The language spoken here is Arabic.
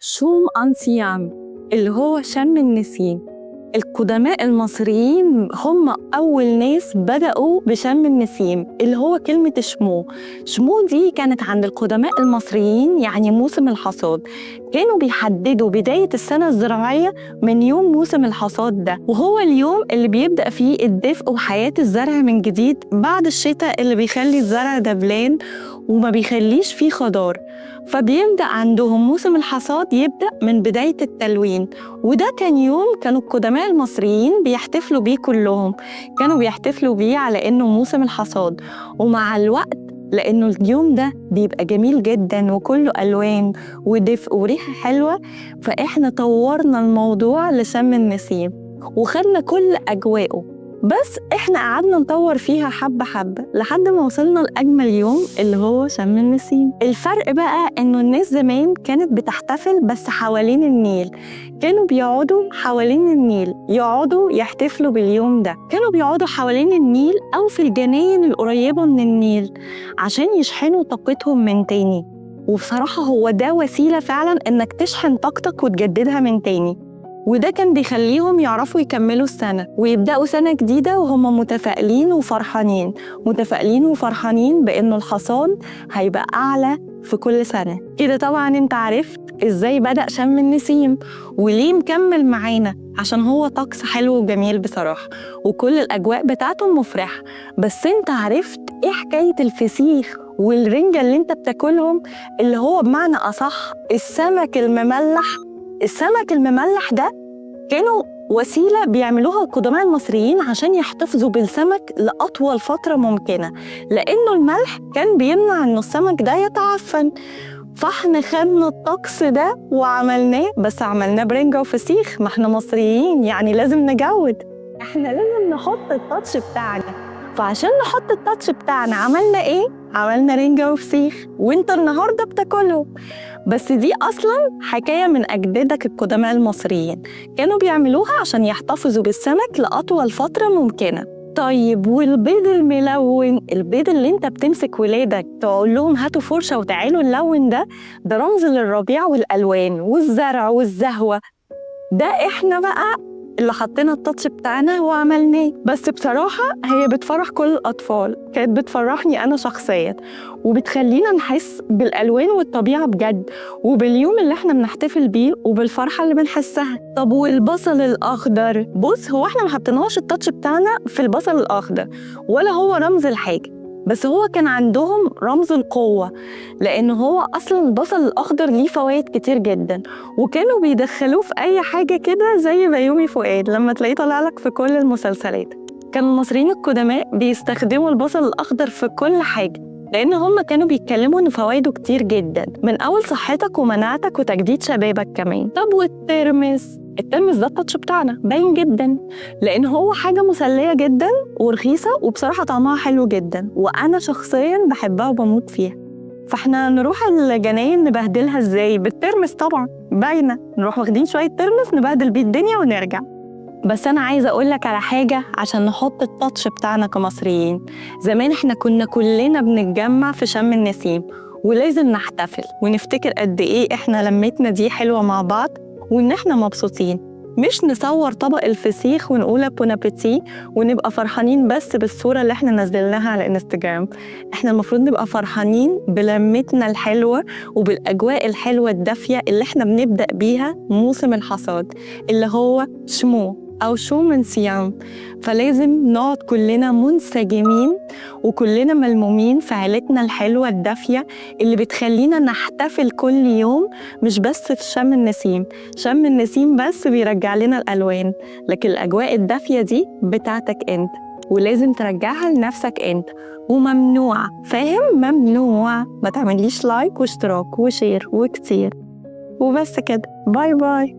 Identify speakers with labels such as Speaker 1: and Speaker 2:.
Speaker 1: شوم أنسيام اللي هو شم النسيم. القدماء المصريين هم أول ناس بدأوا بشم النسيم اللي هو كلمة شمو. شمو دي كانت عند القدماء المصريين يعني موسم الحصاد، كانوا بيحددوا بداية السنة الزراعية من يوم موسم الحصاد ده، وهو اليوم اللي بيبدأ فيه الدفء وحياة الزرع من جديد بعد الشتاء اللي بيخلي الزرع دبلان وما بيخليش فيه خضار. فبيبدأ عندهم موسم الحصاد يبدأ من بداية التلوين، وده كان يوم كانوا القدماء المصريين بيحتفلوا بيه كلهم، كانوا بيحتفلوا بيه على إنه موسم الحصاد. ومع الوقت لأنه اليوم ده بيبقى جميل جداً وكله ألوان ودفء وريحة حلوة، فإحنا طورنا الموضوع لشم النسيم وخدنا كل أجواءه، بس إحنا قعدنا نطور فيها حبة حبة لحد ما وصلنا لأجمل يوم اللي هو شم النسيم. الفرق بقى إنه الناس زمان كانت بتحتفل بس حوالين النيل، كانوا بيقعدوا حوالين النيل يقعدوا يحتفلوا باليوم ده، كانوا بيقعدوا حوالين النيل أو في الجناين القريبة من النيل عشان يشحنوا طاقتهم من تاني. وبصراحة هو ده وسيلة فعلاً إنك تشحن طاقتك وتجددها من تاني، وده كان بيخليهم يعرفوا يكملوا السنة ويبدأوا سنة جديدة وهم متفائلين وفرحانين، متفائلين وفرحانين بأنه الحصاد هيبقى أعلى في كل سنة. كده طبعاً انت عرفت إزاي بدأ شم النسيم وليه مكمل معانا، عشان هو طقس حلو وجميل بصراحة وكل الأجواء بتاعته مفرحة. بس انت عرفت إيه حكاية الفسيخ والرنجة اللي انت بتاكلهم، اللي هو بمعنى أصح السمك المملح. السمك المملح ده كانوا وسيلة بيعملوها القدماء المصريين عشان يحتفظوا بالسمك لأطول فترة ممكنة، لأنه الملح كان بيمنع إنه السمك ده يتعفن. فاحنا خدنا الطقس ده وعملناه، بس عملناه برنجة وفسيخ، ما احنا مصريين يعني لازم نجود، احنا لازم نحط التاتش بتاعنا. فعشان نحط التاتش بتاعنا عملنا ايه؟ عملنا رنجة وفسيخ وانت النهاردة بتاكلهم. بس دي أصلاً حكاية من أجدادك القدماء المصريين، كانوا بيعملوها عشان يحتفظوا بالسمك لأطول فترة ممكنة. طيب والبيض الملون، البيض اللي انت بتمسك ولادك تقول لهم هاتوا فرشة وتعالوا نلون، ده رمز للربيع والألوان والزرع والزهوة. ده احنا بقى اللي حطينا التاتش بتاعنا وعملناه. بس بصراحة هي بتفرح كل الأطفال، كانت بتفرحني أنا شخصياً وبتخلينا نحس بالألوان والطبيعة بجد وباليوم اللي احنا بنحتفل بيه وبالفرحة اللي بنحسها. طب والبصل الأخضر، بص هو احنا ما حطيناش التاتش بتاعنا في البصل الأخضر ولا هو رمز الحاجة، بس هو كان عندهم رمز القوة، لأنه هو أصلاً البصل الأخضر ليه فوائد كتير جداً، وكانوا بيدخلوه في أي حاجة كده زي بيومي فؤاد لما تلاقيه طالع لك في كل المسلسلات. كان المصريين القدماء بيستخدموا البصل الأخضر في كل حاجة، لأن هم كانوا بيتكلموا إن فوائده كتير جداً، من أول صحتك ومناعتك وتجديد شبابك كمان. طب والترمس؟ الترمس ده التاتش بتاعنا باين جداً، لأن هو حاجة مسلية جداً ورخيصة وبصراحة طعمها حلو جداً، وأنا شخصياً بحبها وبموت فيها. فاحنا نروح الجناين نبهدلها ازاي؟ بالترمس طبعاً، باينة، نروح واخدين شوية ترمس نبهدل بيه الدنيا ونرجع. بس أنا عايزة أقولك على حاجة عشان نحط التاتش بتاعنا كمصريين. زمان إحنا كنا كلنا بنتجمع في شم النسيم ولازم نحتفل ونفتكر قد إيه إحنا لمتنا دي حلوة مع بعض وإن إحنا مبسوطين، مش نصور طبق الفسيخ ونقول بون أبيتي ونبقى فرحانين بس بالصورة اللي إحنا نزلناها على الانستجرام. إحنا المفروض نبقى فرحانين بلمتنا الحلوة وبالأجواء الحلوة الدافية اللي إحنا بنبدأ بيها موسم الحصاد اللي هو شمو أو شوم النسيم. فلازم نقعد كلنا منسجمين وكلنا ملمومين في عيلتنا الحلوة الدافية اللي بتخلينا نحتفل كل يوم، مش بس في شم النسيم. شم النسيم بس بيرجع لنا الألوان، لكن الأجواء الدافية دي بتاعتك أنت ولازم ترجعها لنفسك أنت، وممنوع، فاهم؟ ممنوع ما تعمليش لايك واشتراك وشير وكتير. وبس كده، باي باي.